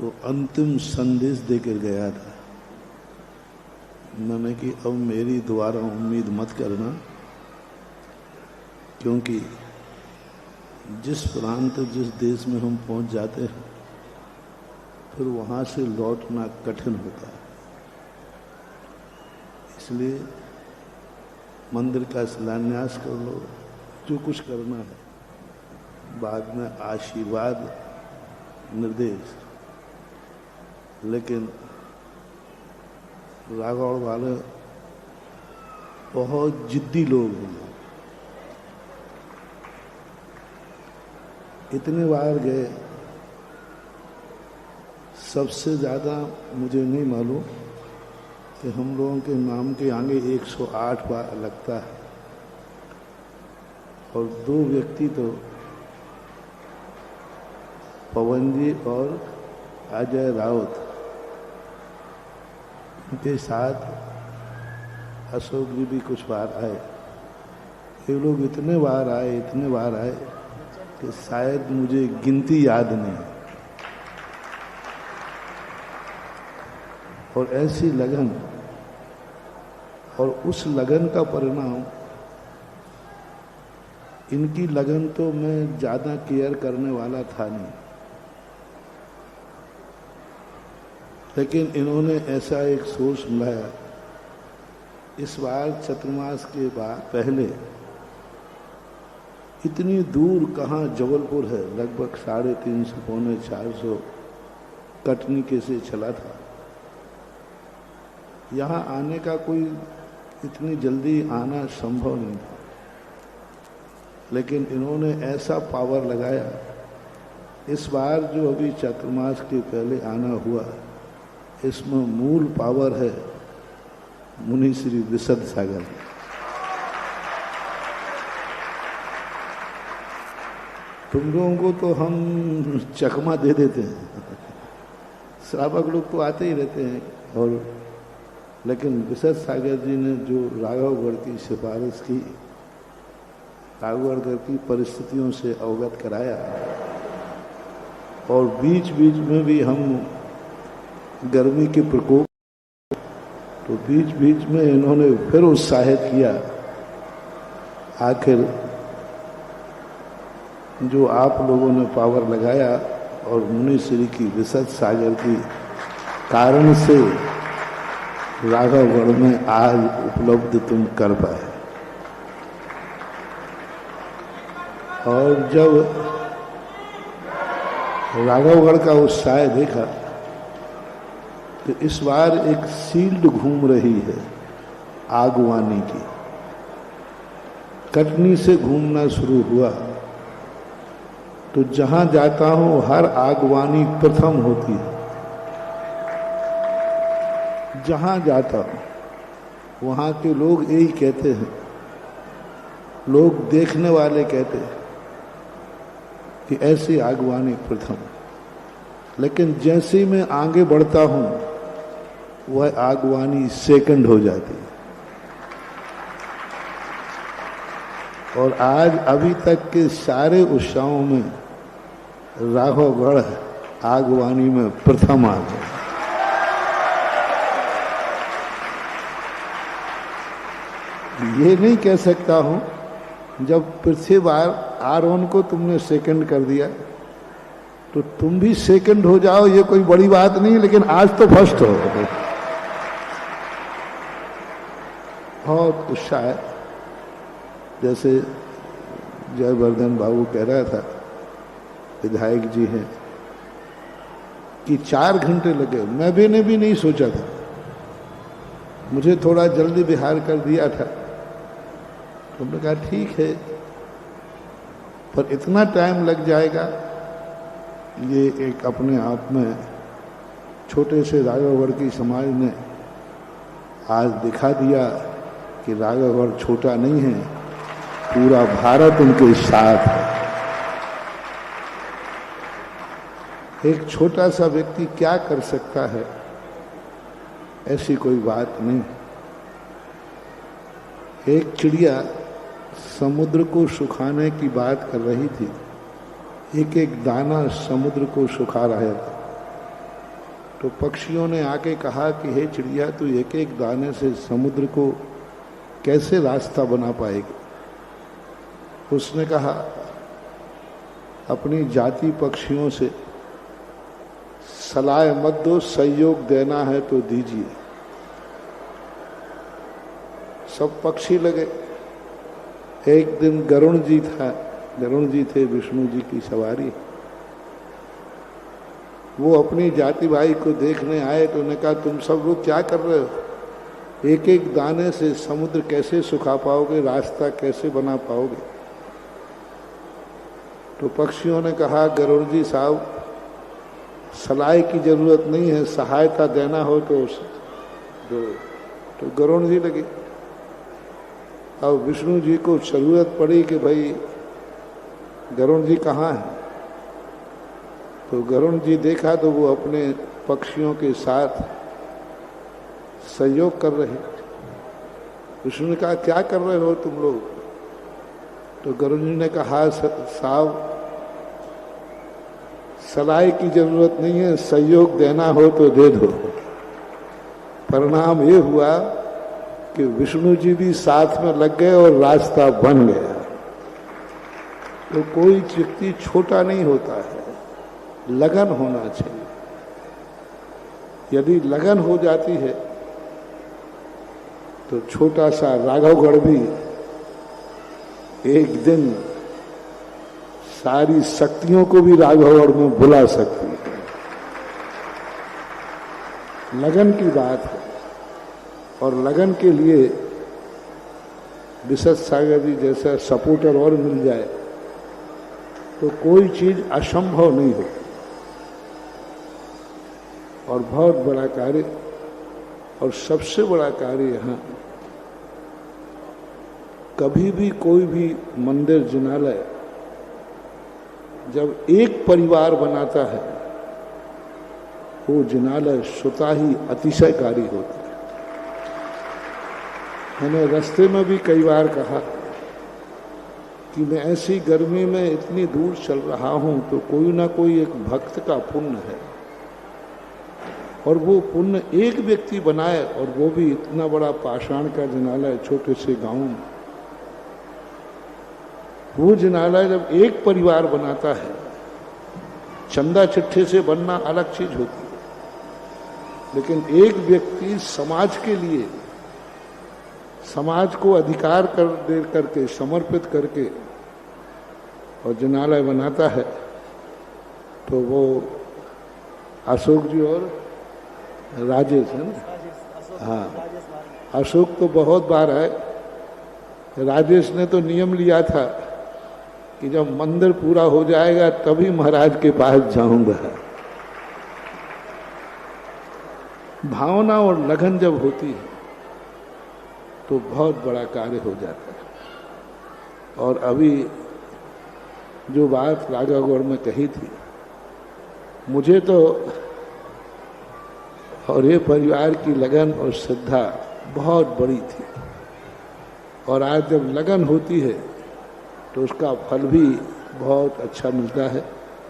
तो अंतिम संदेश देकर गया था। मैंने कि अब मेरी दोबारा उम्मीद मत करना, क्योंकि जिस प्रांत जिस देश में हम पहुंच जाते हैं फिर वहां से लौटना कठिन होता है। इसलिए मंदिर का शिलान्यास कर लो, जो कुछ करना है, बाद में आशीर्वाद निर्देश। लेकिन रागौड़ वाले बहुत जिद्दी लोग हैं। इतने बार गए, सबसे ज़्यादा मुझे नहीं मालूम कि हम लोगों के नाम के आगे 108 बार लगता है, और 2 व्यक्ति तो पवन जी और अजय राउत, उनके साथ अशोक जी भी कुछ बार आए। ये लोग इतने बार आए कि शायद मुझे गिनती याद नहीं। और ऐसी लगन, और उस लगन का परिणाम, इनकी लगन तो मैं ज़्यादा केयर करने वाला था नहीं, लेकिन इन्होंने ऐसा एक सोच लाया। इस बार चतुर्मास के बाद पहले इतनी दूर कहाँ जबलपुर है, लगभग 350 पौने 400 कटनी के से चला था। यहाँ आने का कोई इतनी जल्दी आना संभव नहीं था, लेकिन इन्होंने ऐसा पावर लगाया। इस बार जो अभी चतुर्मास के पहले आना हुआ, इसमें मूल पावर है मुनि श्री विशद सागर। तुम लोगों को तो हम चकमा दे देते हैं, श्रावक लोग तो आते ही रहते हैं, और लेकिन विशद सागर जी ने जो राघवगढ़ की सिफारिश की, राघवगढ़ की परिस्थितियों से अवगत कराया, और बीच बीच में भी हम गर्मी के प्रकोप, तो बीच बीच में इन्होंने फिर उत्साहित किया। आखिर जो आप लोगों ने पावर लगाया और मुनि श्री की विशद सागर की कारण से राघवगढ़ में आज उपलब्ध तुम कर पाए। और जब राघवगढ़ का उत्साह देखा तो इस बार एक शील्ड घूम रही है आगवानी की। कटनी से घूमना शुरू हुआ तो जहां जाता हूं हर आगवानी प्रथम होती है। जहां जाता हूं वहां के लोग यही कहते हैं, लोग देखने वाले कहते हैं कि ऐसी आगवानी प्रथम। लेकिन जैसे ही मैं आगे बढ़ता हूं वह आगवानी सेकंड हो जाती है। और आज अभी तक के सारे उत्सवों में राघवगढ़ आगवानी में प्रथम आ गया। ये नहीं कह सकता हूं, जब पृथ्वी बार आरोन को तुमने सेकंड कर दिया तो तुम भी सेकंड हो जाओ, ये कोई बड़ी बात नहीं, लेकिन आज तो फर्स्ट हो। बहुत उत्साह है। जैसे जयवर्धन बाबू कह रहा था, विधायक जी हैं, कि 4 घंटे लगे। मैं भी ने भी नहीं सोचा था, मुझे थोड़ा जल्दी बिहार कर दिया था। तुमने कहा ठीक है, पर इतना टाइम लग जाएगा, ये एक अपने आप में छोटे से राघवगढ़ की समाज ने आज दिखा दिया कि राघवगढ़ छोटा नहीं है, पूरा भारत उनके साथ है। एक छोटा सा व्यक्ति क्या कर सकता है, ऐसी कोई बात नहीं। एक चिड़िया समुद्र को सुखाने की बात कर रही थी, एक एक दाना समुद्र को सुखा रहा था। तो पक्षियों ने आके कहा कि हे चिड़िया, तू एक एक दाने से समुद्र को कैसे रास्ता बना पाएगी? उसने कहा, अपनी जाति पक्षियों से सलाह मत दो, सहयोग देना है तो दीजिए। सब पक्षी लगे। एक दिन गरुण जी था, गरुण जी थे विष्णु जी की सवारी। वो अपनी जाति भाई को देखने आए तो उन्होंने कहा, तुम सब लोग क्या कर रहे हो? एक एक दाने से समुद्र कैसे सुखा पाओगे, रास्ता कैसे बना पाओगे? तो पक्षियों ने कहा, गरुड़ जी साहब, सलाह की जरूरत नहीं है, सहायता देना हो तो दो। तो गरुड़ जी लगे। अब विष्णु जी को जरूरत पड़ी कि भाई गरुड़ जी कहाँ हैं? तो गरुड़ जी देखा तो वो अपने पक्षियों के साथ सहयोग कर रहे। विष्णु ने कहा, क्या कर रहे हो तुम लोग? तो गरुड़ जी ने कहा, साहब, सलाह की जरूरत नहीं है, सहयोग देना हो तो दे दो। परिणाम ये हुआ कि विष्णु जी भी साथ में लग गए और रास्ता बन गया। तो कोई व्यक्ति छोटा नहीं होता है, लगन होना चाहिए। यदि लगन हो जाती है तो छोटा सा राघवगढ़ भी एक दिन सारी शक्तियों को भी राघवगढ़ में बुला सकती है। लगन की बात है। और लगन के लिए विशद सागर जी जैसा सपोर्टर और मिल जाए तो कोई चीज असंभव नहीं होती। और बहुत बड़ा कार्य, और सबसे बड़ा कार्य यहाँ, कभी भी कोई भी मंदिर जिनालय जब एक परिवार बनाता है, वो जिनालय स्वतः ही अतिशयकारी होता है। मैंने रास्ते में भी कई बार कहा कि मैं ऐसी गर्मी में इतनी दूर चल रहा हूं तो कोई ना कोई एक भक्त का पुण्य है, और वो पुण्य एक व्यक्ति बनाए, और वो भी इतना बड़ा पाषाण का जिनालय छोटे से गांव में। वो जिनालय जब एक परिवार बनाता है, चंदा चिट्ठे से बनना अलग चीज होती है, लेकिन एक व्यक्ति समाज के लिए, समाज को अधिकार कर दे करके, समर्पित करके और जिनालय बनाता है, तो वो अशोक जी और राजेश है ना? हाँ, अशोक तो बहुत बार है। राजेश ने तो नियम लिया था कि जब मंदिर पूरा हो जाएगा तभी महाराज के पास जाऊंगा। भावना और लगन जब होती है तो बहुत बड़ा कार्य हो जाता है। और अभी जो बात राघवगढ़ में कही थी, मुझे तो और ये परिवार की लगन और श्रद्धा बहुत बड़ी थी। और आज जब लगन होती है तो उसका फल भी बहुत अच्छा मिलता है।